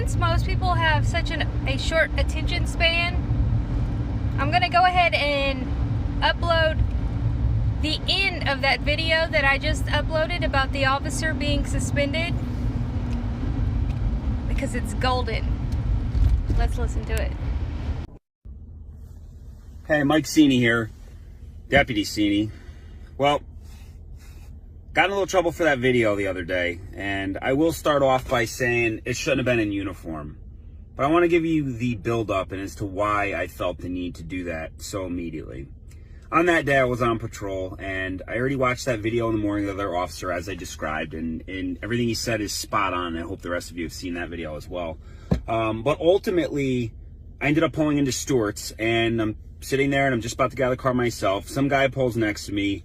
since most people have such a short attention span, I'm going to go ahead and upload the end of that video that I just uploaded about the officer being suspended, because it's golden. Let's listen to it. Hey, Mike Cini here, Deputy Cini. Well, got in a little trouble for that video the other day, and I will start off by saying it shouldn't have been in uniform. But I want to give you the build-up and as to why I felt the need to do that so immediately. On that day, I was on patrol, and I already watched that video in the morning of the other officer as I described, and everything he said is spot on. I hope the rest of you have seen that video as well. But ultimately, I ended up pulling into Stewart's, and I'm sitting there, and I'm just about to get out of the car myself. Some guy pulls next to me,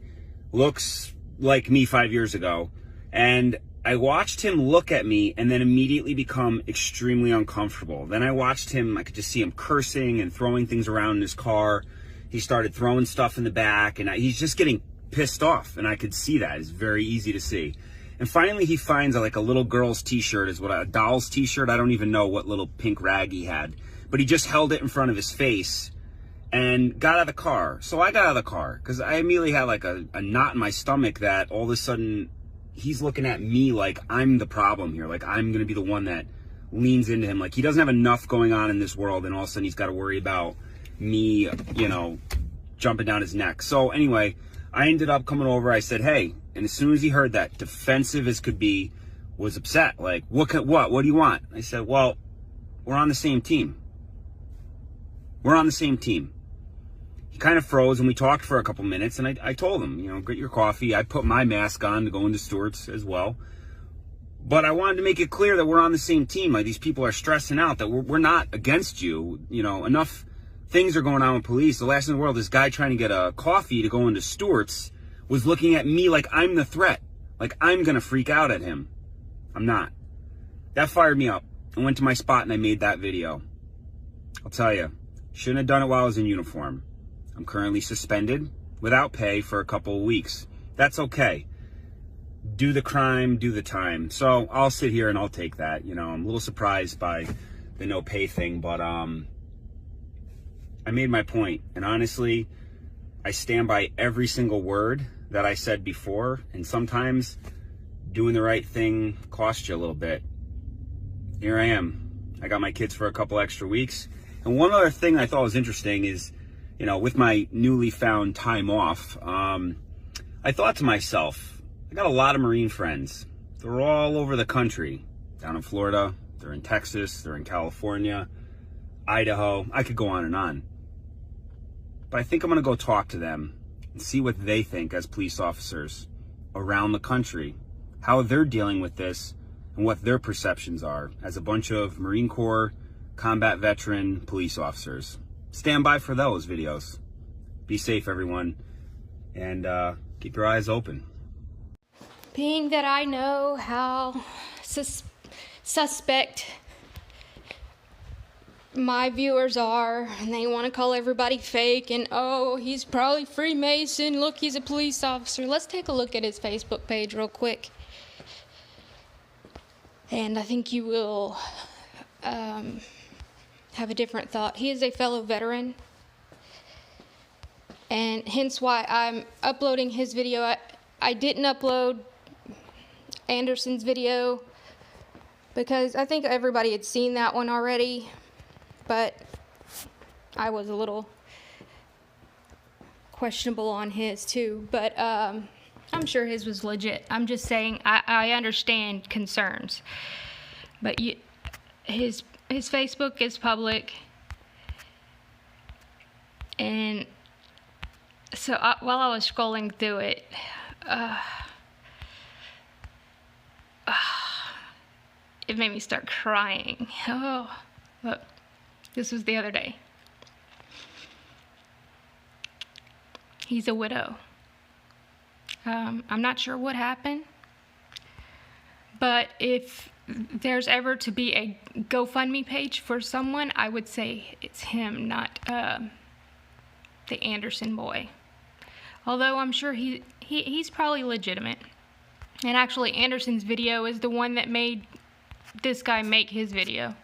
looks like me 5 years ago, and I watched him look at me and then immediately become extremely uncomfortable. Then I watched him, I could just see him cursing and throwing things around in his car. He started throwing stuff in the back, and he's just getting pissed off, and I could see that. It's very easy to see. And finally, he finds like a little girl's t-shirt, a doll's t-shirt. I don't even know what little pink rag he had, but he just held it in front of his face and got out of the car. So I got out of the car because I immediately had like a knot in my stomach that all of a sudden he's looking at me like I'm the problem here. Like I'm going to be the one that leans into him. Like he doesn't have enough going on in this world, and all of a sudden he's got to worry about me, jumping down his neck. So anyway, I ended up coming over. I said, hey, and as soon as he heard that, defensive as could be, was upset. Like, what do you want? I said, well, we're on the same team. We're on the same team. He kind of froze, and we talked for a couple minutes, and I told him, get your coffee. I put my mask on to go into Stewart's as well. But I wanted to make it clear that we're on the same team. Like, these people are stressing out, that we're not against you. Enough things are going on with police. The last in the world, this guy trying to get a coffee to go into Stewart's was looking at me like I'm the threat. Like I'm going to freak out at him. I'm not. That fired me up. I went to my spot and I made that video. I'll tell you, shouldn't have done it while I was in uniform. I'm currently suspended without pay for a couple of weeks. That's okay. Do the crime, do the time. So I'll sit here and I'll take that. I'm a little surprised by the no pay thing, but I made my point. And honestly, I stand by every single word that I said before. And sometimes doing the right thing costs you a little bit. Here I am. I got my kids for a couple extra weeks. And one other thing I thought was interesting is, with my newly found time off, I thought to myself, I got a lot of Marine friends. They're all over the country. Down in Florida, they're in Texas, they're in California, Idaho. I could go on and on. But I think I'm going to go talk to them and see what they think as police officers around the country, how they're dealing with this and what their perceptions are as a bunch of Marine Corps combat veteran police officers. Stand by for those videos. Be safe, everyone, and keep your eyes open. Being that I know how suspect my viewers are, and they want to call everybody fake, and oh, he's probably Freemason, look, he's a police officer. Let's take a look at his Facebook page real quick, and I think you will have a different thought. He is a fellow veteran, and hence why I'm uploading his video. I didn't upload Anderson's video because I think everybody had seen that one already, but I was a little questionable on his too. But I'm sure his was legit. I'm just saying I understand concerns, but his Facebook is public, and so while I was scrolling through it, it made me start crying. Oh, look, this was the other day. He's a widow. I'm not sure what happened, but if there's ever to be a GoFundMe page for someone, I would say it's him, not the Anderson boy. Although I'm sure he's probably legitimate. And actually, Anderson's video is the one that made this guy make his video.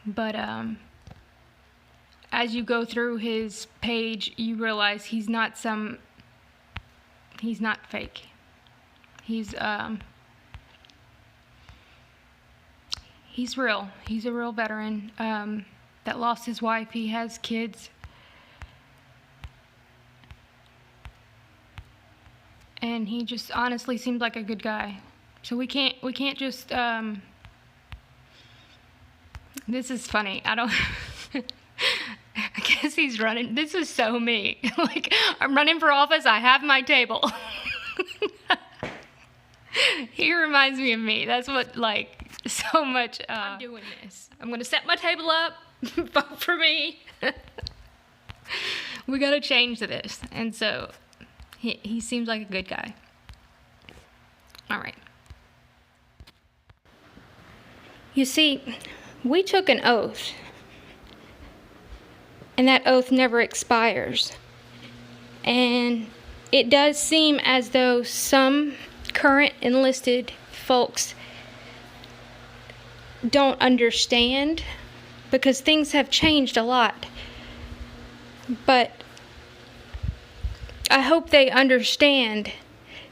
But as you go through his page, you realize he's not fake. He's real. He's a real veteran that lost his wife. He has kids. And he just honestly seemed like a good guy. So we can't just this is funny. I don't I guess he's running. This is so me. Like, I'm running for office. I have my table. He reminds me of me. That's what, like, so much. I'm doing this. I'm going to set my table up. Vote for me. We got to change this. And so he seems like a good guy. All right. You see, we took an oath. And that oath never expires. And it does seem as though some current enlisted folks don't understand, because things have changed a lot. But I hope they understand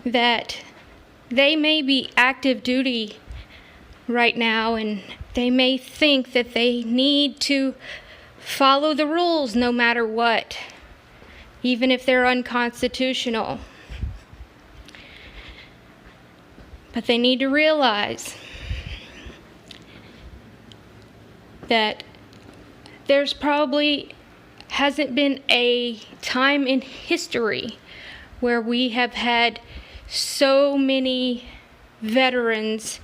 that they may be active duty right now, and they may think that they need to follow the rules no matter what, even if they're unconstitutional. But they need to realize that there's probably hasn't been a time in history where we have had so many veterans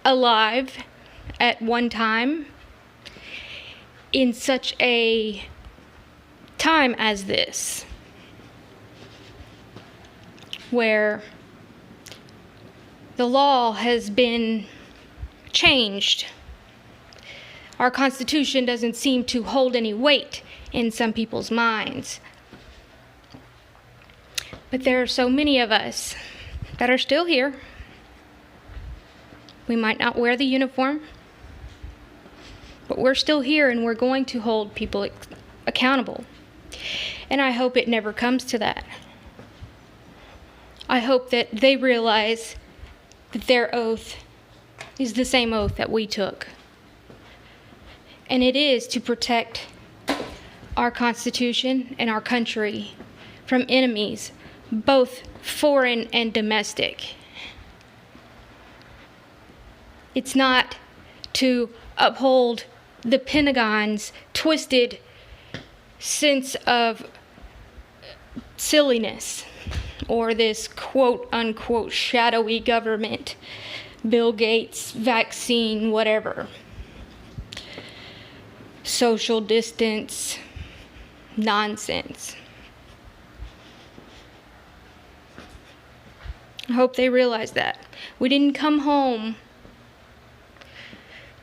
alive at one time in such a time as this, where the law has been changed. Our Constitution doesn't seem to hold any weight in some people's minds. But there are so many of us that are still here. We might not wear the uniform, but we're still here, and we're going to hold people accountable. And I hope it never comes to that. I hope that they realize that their oath is the same oath that we took. And it is to protect our Constitution and our country from enemies, both foreign and domestic. It's not to uphold the Pentagon's twisted sense of silliness, or this quote-unquote shadowy government, Bill Gates, vaccine, whatever, social distance nonsense. I hope they realize that. We didn't come home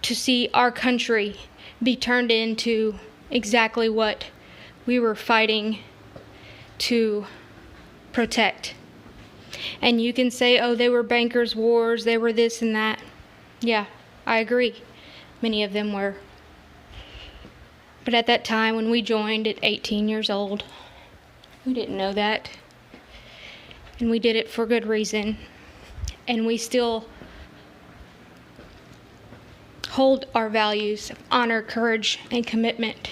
to see our country be turned into exactly what we were fighting to protect. And you can say, oh, they were bankers' wars, they were this and that. Yeah, I agree. Many of them were. But at that time, when we joined at 18 years old, we didn't know that. And we did it for good reason. And we still hold our values of honor, courage, and commitment,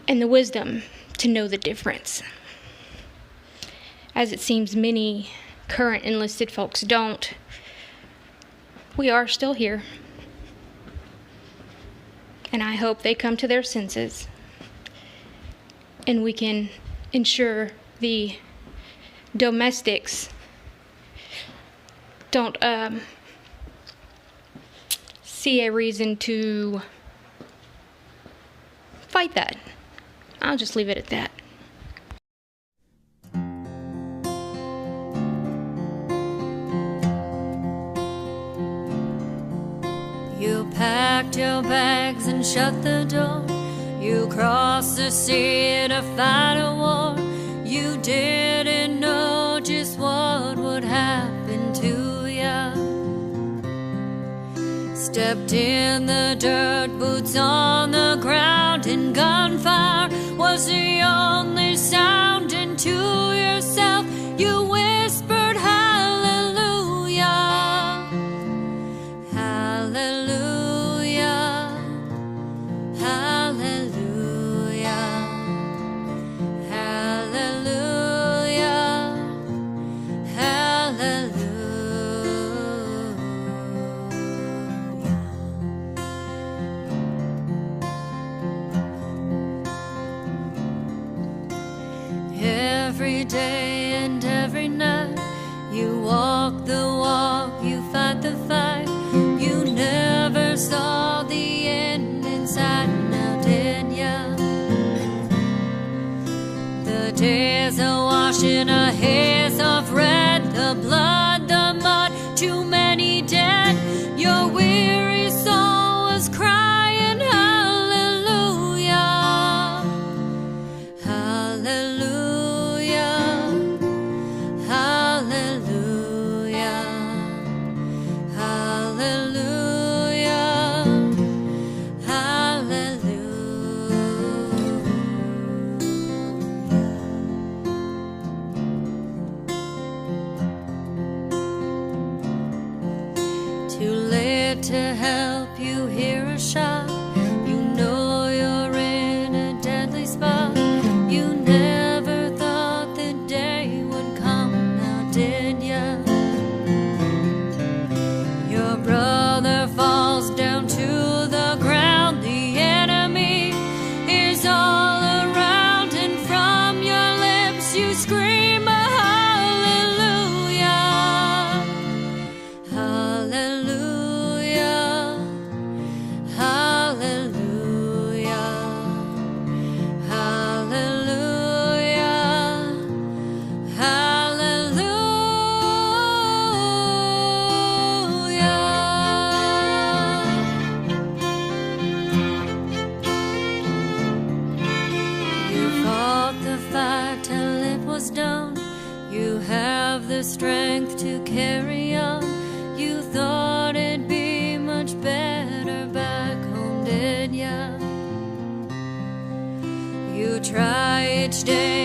and the wisdom to know the difference. As it seems many current enlisted folks don't. We are still here. And I hope they come to their senses, and we can ensure the domestics don't see a reason to fight that. I'll just leave it at that. You packed your bags and shut the door. You crossed the sea to fight a war. You didn't know just what would happen to you. Stepped in the dirt, boots on the ground, and gunfire was the only sound. And to yourself you whispered hallelujah, hallelujah, hallelujah, hallelujah, hallelujah. Every day and every night, you walk the walk, you fight the fight. You never saw the end in sight, now did ya? The days are washing a haze of red, the blood, the mud, too many dead. Your weary soul was crying hallelujah, hallelujah, hallelujah, hallelujah, hallelujah. Too late to help you hear a shot. You know you're in a deadly spot. You never thought the day would come, now did ya? Your brother falls down to the ground. The enemy is all around, and from your lips you scream a hallelujah, hallelujah, hallelujah, hallelujah, hallelujah. You fought the fight till it was done. You have the strength to carry on. You thought it'd be much better back home, did ya? You try each day